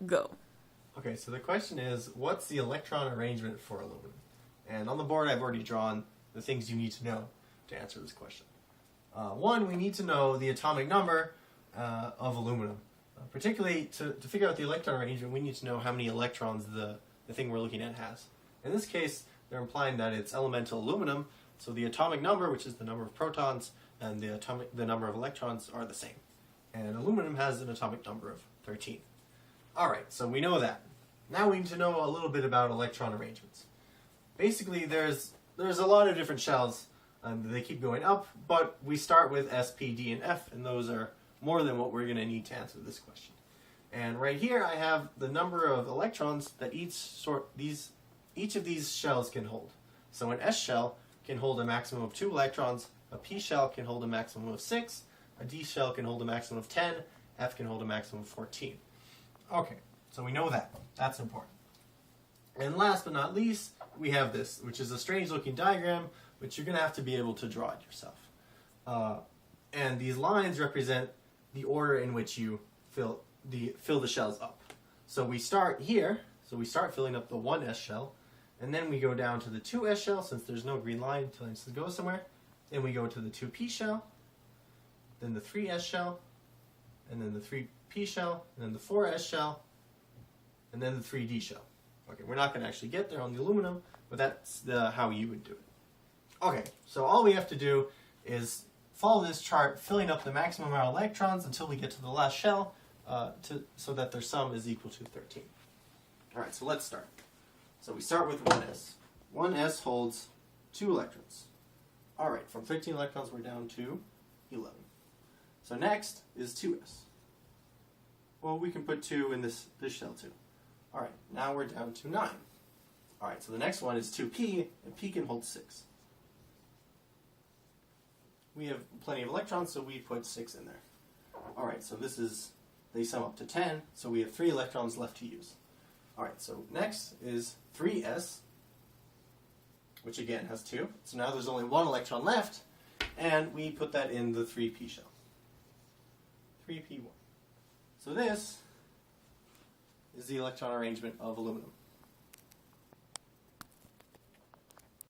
Go. Okay, so the question is, what's the electron arrangement for aluminum? And on the board I've already drawn the things you need to know to answer this question. One, we need to know the atomic number of aluminum. Particularly, to figure out the electron arrangement, we need to know how many electrons the thing we're looking at has. In this case, they're implying that it's elemental aluminum, so the atomic number, which is the number of protons, and the number of electrons are the same. And aluminum has an atomic number of 13. Alright, so we know that. Now we need to know a little bit about electron arrangements. Basically, there's a lot of different shells, and they keep going up, but we start with S, P, D, and F, and those are more than what we're going to need to answer this question. And right here I have the number of electrons that each of these shells can hold. So an S shell can hold a maximum of 2 electrons, a P shell can hold a maximum of 6, a D shell can hold a maximum of 10, F can hold a maximum of 14. Okay, so we know that. That's important. And last but not least, we have this, which is a strange looking diagram, which you're going to have to be able to draw it yourself. And these lines represent the order in which you fill the shells up. So we start here, so we start filling up the 1s shell, and then we go down to the 2s shell, since there's no green line until it goes somewhere. Then we go to the 2p shell, then the 3s shell, and then the 3p shell, and then the 4s shell, and then the 3d shell. Okay, we're not going to actually get there on the aluminum, but that's how you would do it. Okay, so all we have to do is follow this chart, filling up the maximum amount of electrons until we get to the last shell, so that their sum is equal to 13. Alright, so let's start. So we start with 1s. 1s holds 2 electrons. Alright, from 13 electrons we're down to 11. So next is 2s. Well, we can put 2 in this shell too. Alright, now we're down to 9. Alright, so the next one is 2p, and p can hold 6. We have plenty of electrons, so we put 6 in there. Alright, so they sum up to 10, so we have 3 electrons left to use. Alright, so next is 3s, which again has 2. So now there's only 1 electron left, and we put that in the 3p shell. 3p1. So this is the electron arrangement of aluminum.